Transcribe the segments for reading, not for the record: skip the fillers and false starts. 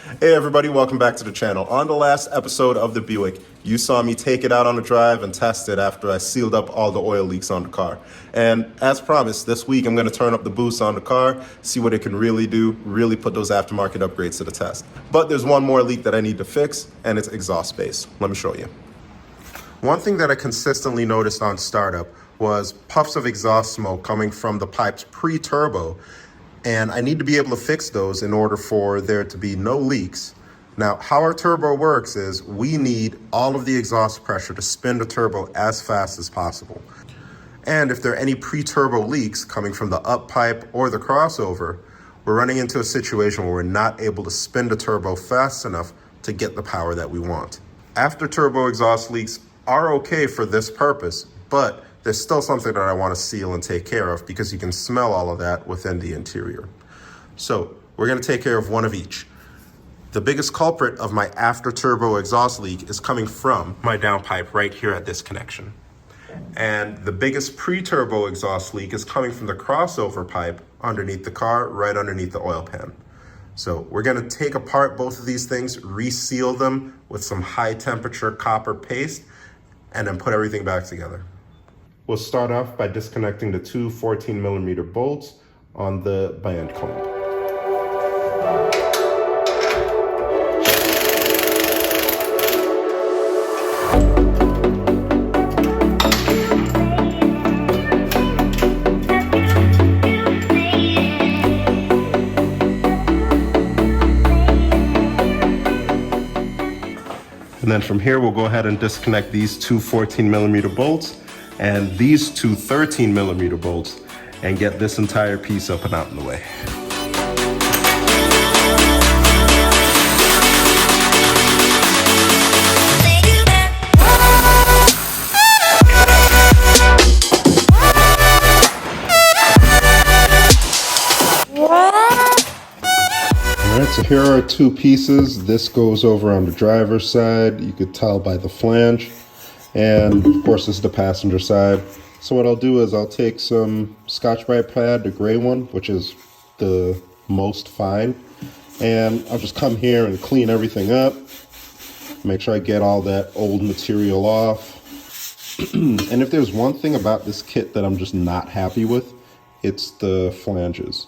Hey everybody, welcome back to the channel. On the last episode of the Buick, you saw me take it out on the drive and test it after I sealed up all the oil leaks on the car. And as promised, this week I'm going to turn up the boost on the car, see what it can really do, really put those aftermarket upgrades to the test. But there's one more leak that I need to fix, and it's exhaust space. Let me show you. One thing that I consistently noticed on startup was puffs of exhaust smoke coming from the pipes pre-turbo. And I need to be able to fix those in order for there to be no leaks. Now, how our turbo works is we need all of the exhaust pressure to spin the turbo as fast as possible. And if there are any pre-turbo leaks coming from the up pipe or the crossover, we're running into a situation where we're not able to spin the turbo fast enough to get the power that we want. After turbo exhaust leaks are okay for this purpose, but there's still something that I want to seal and take care of because you can smell all of that within the interior. So we're going to take care of one of each. The biggest culprit of my after turbo exhaust leak is coming from my downpipe right here at this connection. And the biggest pre-turbo exhaust leak is coming from the crossover pipe underneath the car, right underneath the oil pan. So we're going to take apart both of these things, reseal them with some high temperature copper paste, and then put everything back together. We'll start off by disconnecting the two 14mm bolts on the band clamp. And then from here, we'll go ahead and disconnect these two 14mm bolts and these two 13mm bolts and get this entire piece up and out in the way. Alright, so here are two pieces. This goes over on the driver's side. You could tell by the flange. And of course, this is the passenger side. So what I'll do is I'll take some Scotch-Brite pad, the gray one, which is the most fine. And I'll just come here and clean everything up. Make sure I get all that old material off. And if there's one thing about this kit that I'm just not happy with, it's the flanges.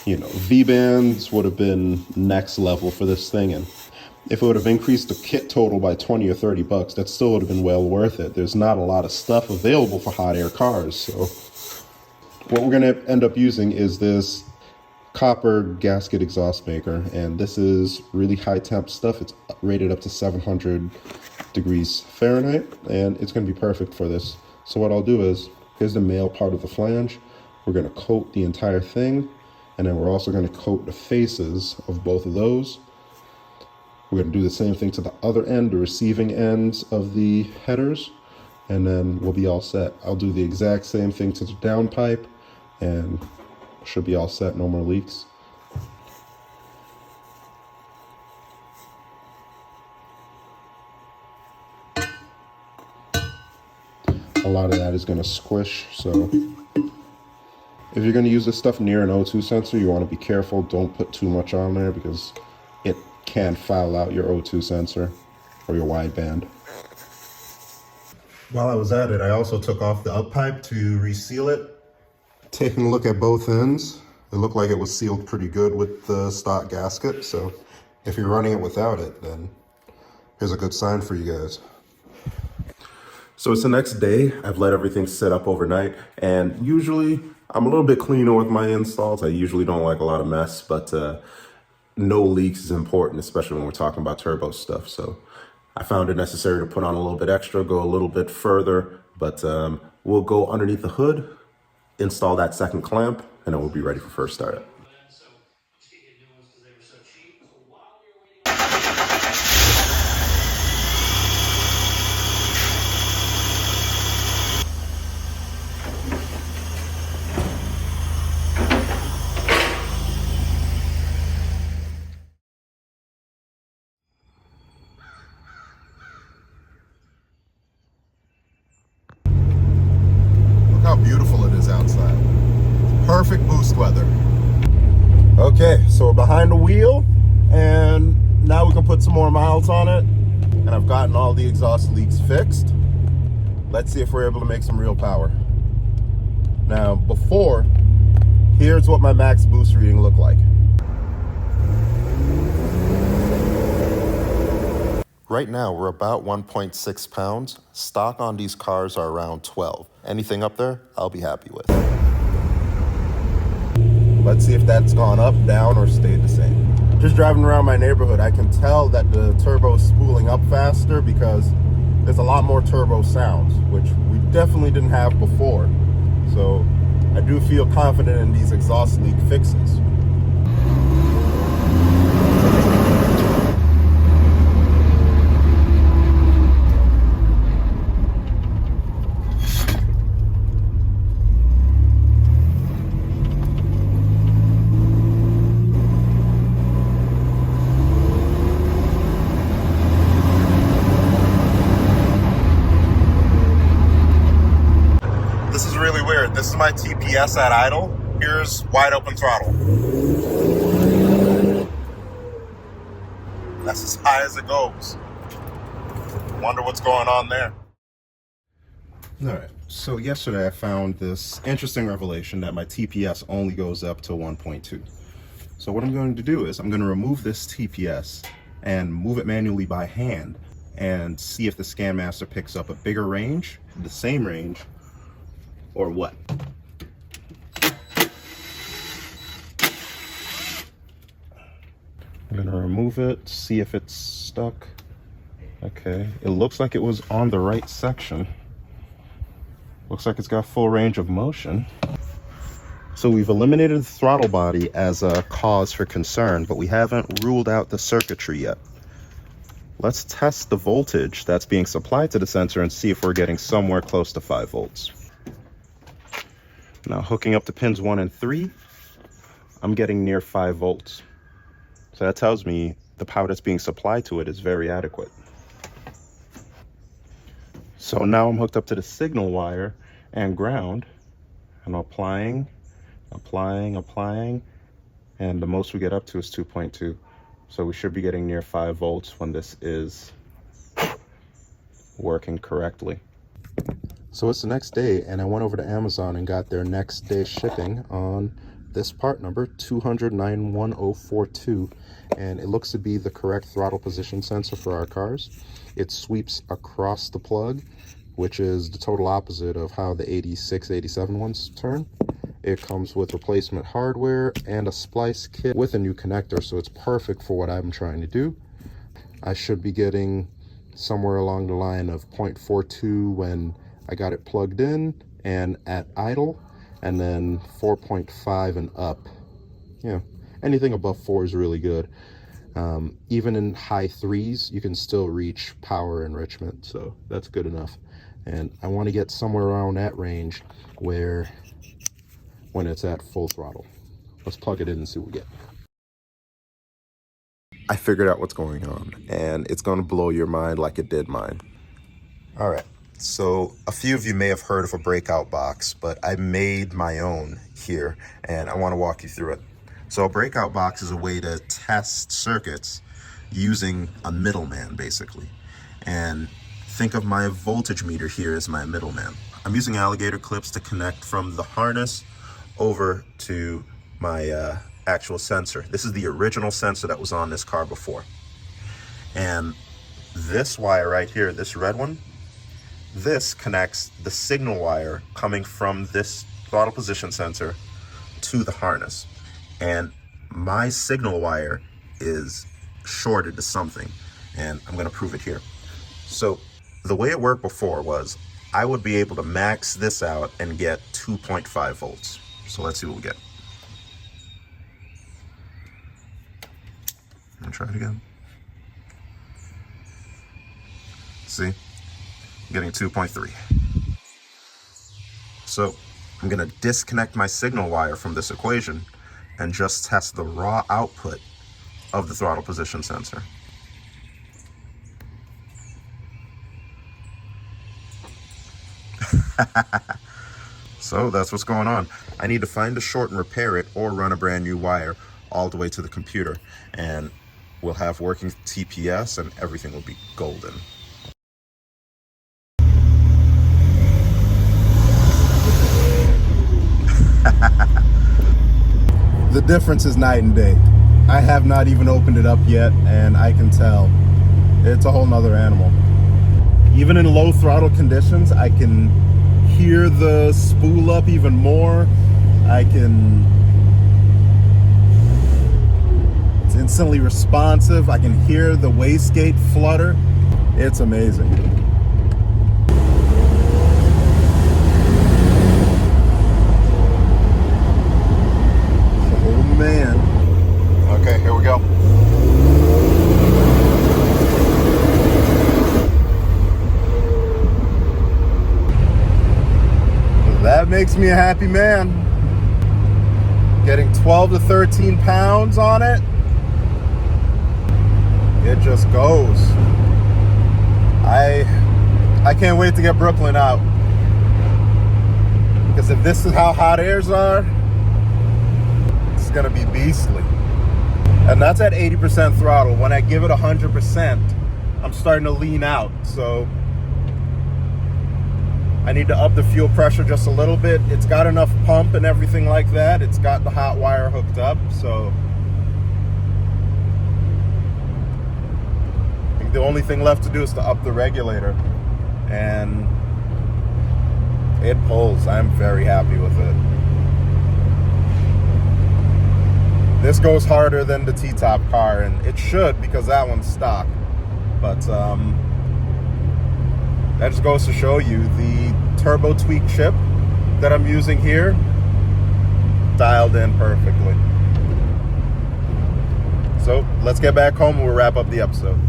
You know, V-bands would have been next level for this thing. And if it would have increased the kit total by 20 or 30 bucks, that still would have been well worth it. There's not a lot of stuff available for hot air cars. So what we're going to end up using is this copper gasket exhaust maker. And this is really high temp stuff. It's rated up to 700 degrees Fahrenheit. And it's going to be perfect for this. So what I'll do is, here's the male part of the flange. We're going to coat the entire thing. And then we're also going to coat the faces of both of those. We're going to do the same thing to the other end, the receiving ends of the headers, and then we'll be all set. I'll do the exact same thing to the downpipe, and should be all set, no more leaks. A lot of that is going to squish, so if you're going to use this stuff near an O2 sensor, you want to be careful. Don't put too much on there because it can foul out your O2 sensor or your wideband. While I was at it, I also took off the up pipe to reseal it. Taking a look at both ends, it looked like it was sealed pretty good with the stock gasket. So if you're running it without it, then here's a good sign for you guys. So it's the next day. I've let everything sit up overnight, and usually I'm a little bit cleaner with my installs. I usually don't like a lot of mess, but no leaks is important, especially when we're talking about turbo stuff. So I found it necessary to put on a little bit extra, go a little bit further, but we'll go underneath the hood, install that second clamp, and then we'll be ready for first startup. How beautiful it is outside. Perfect boost weather. Okay, so we're behind the wheel and put some more miles on it, and I've gotten all the exhaust leaks fixed. Let's see if we're able to make some real power. Now, before, here's what my max boost reading looked like. Right now, we're about 1.6 pounds. Stock on these cars are around 12. Anything up there, I'll be happy with. Let's see if that's gone up, down, or stayed the same. Just driving around my neighborhood, I can tell that the turbo's spooling up faster because there's a lot more turbo sounds, which we definitely didn't have before. So I do feel confident in these exhaust leak fixes. This is my TPS at idle. Here's wide open throttle. That's as high as it goes. Wonder what's going on there. All right, so yesterday I found this interesting revelation that my TPS only goes up to 1.2. So what I'm going to do is I'm going to remove this TPS and move it manually by hand and see if the ScanMaster picks up a bigger range, the same range, or what? I'm gonna remove it, see if it's stuck. Okay, it looks like it was on the right section. Looks like it's got full range of motion. So we've eliminated the throttle body as a cause for concern, but we haven't ruled out the circuitry yet. Let's test the voltage that's being supplied to the sensor and see if we're getting somewhere close to 5 volts. Now hooking up to pins 1 and 3, I'm getting near 5 volts. So that tells me the power that's being supplied to it is very adequate. So now I'm hooked up to the signal wire and ground, and applying, and the most we get up to is 2.2. So we should be getting near 5 volts when this is working correctly. So it's the next day, and I went over to Amazon and got their next day shipping on this part number 2091042, and it looks to be the correct throttle position sensor for our cars. It sweeps across the plug, which is the total opposite of how the 86, 87 ones turn. It comes with replacement hardware and a splice kit with a new connector, so it's perfect for what I'm trying to do. I should be getting somewhere along the line of 0.42 when I got it plugged in and at idle, and then 4.5 and up. Yeah, anything above 4 is really good. Even in high 3s, you can still reach power enrichment, so that's good enough. And I want to get somewhere around that range where when it's at full throttle. Let's plug it in and see what we get. I figured out what's going on, and it's going to blow your mind like it did mine. All right. So a few of you may have heard of a breakout box, but I made my own here, and I want to walk you through it. So a breakout box is a way to test circuits using a middleman, basically. And think of my voltage meter here as my middleman. I'm using alligator clips to connect from the harness over to my actual sensor. This is the original sensor that was on this car before. And this wire right here, this red one, this connects the signal wire coming from this throttle position sensor to the harness. And my signal wire is shorted to something, and I'm gonna prove it here. So the way it worked before was I would be able to max this out and get 2.5 volts. So let's see what we get. I'm gonna try it again. See, I'm getting 2.3. So I'm gonna disconnect my signal wire from this equation and just test the raw output of the throttle position sensor. So that's what's going on. I need to find a short and repair it, or run a brand new wire all the way to the computer. And we'll have working TPS and everything will be golden. The difference is night and day. I have not even opened it up yet, and I can tell it's a whole nother animal. Even in low throttle conditions, I can hear the spool up even more. It's instantly responsive. I can hear the wastegate flutter. It's amazing. Oh man. Okay, here we go. That makes me a happy man. Getting 12 to 13 pounds on it. It just goes. I can't wait to get Brooklyn out. Because if this is how hot airs are, it's gonna be beastly. And that's at 80% throttle. When I give it 100%, I'm starting to lean out. So I need to up the fuel pressure just a little bit. It's got enough pump and everything like that. It's got the hot wire hooked up, so I think the only thing left to do is to up the regulator, and it pulls. I'm very happy with it. This goes harder than the T-top car, and it should because that one's stock, but that just goes to show you the turbo tweak chip that I'm using here, dialed in perfectly. So let's get back home and we'll wrap up the episode.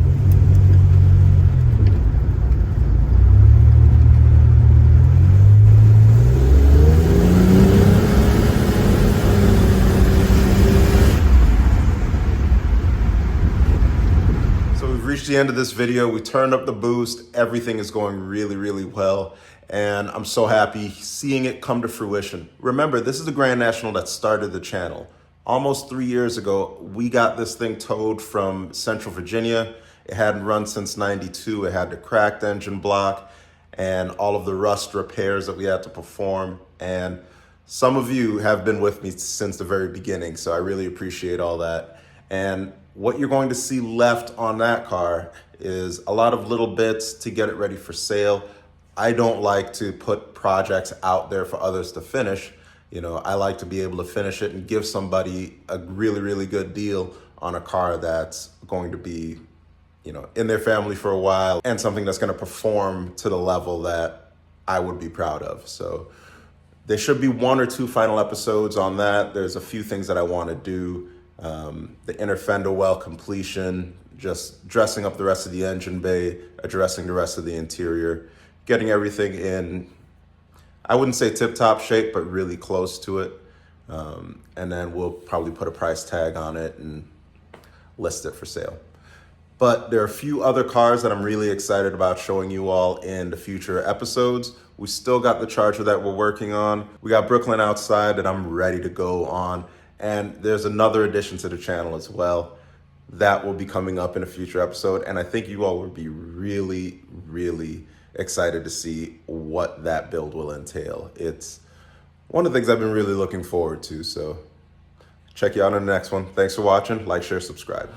Reached the end of this video. We turned up the boost. Everything is going really, really well. And I'm so happy seeing it come to fruition. Remember, this is the Grand National that started the channel. Almost 3 years ago, we got this thing towed from Central Virginia. It hadn't run since '92. It had the cracked engine block and all of the rust repairs that we had to perform. And some of you have been with me since the very beginning, so I really appreciate all that. And what you're going to see left on that car is a lot of little bits to get it ready for sale. I don't like to put projects out there for others to finish. You know, I like to be able to finish it and give somebody a really, really good deal on a car that's going to be, you know, in their family for a while and something that's going to perform to the level that I would be proud of. So there should be 1 or 2 final episodes on that. There's a few things that I want to do. The inner fender well completion, just dressing up the rest of the engine bay, addressing the rest of the interior, getting everything in, I wouldn't say tip-top shape, but really close to it. And then we'll probably put a price tag on it and list it for sale. But there are a few other cars that I'm really excited about showing you all in the future episodes. We still got the Charger that we're working on. We got Brooklyn outside that I'm ready to go on. And there's another addition to the channel as well that will be coming up in a future episode. And I think you all will be really, really excited to see what that build will entail. It's one of the things I've been really looking forward to. So check you out in the next one. Thanks for watching. Like, share, subscribe.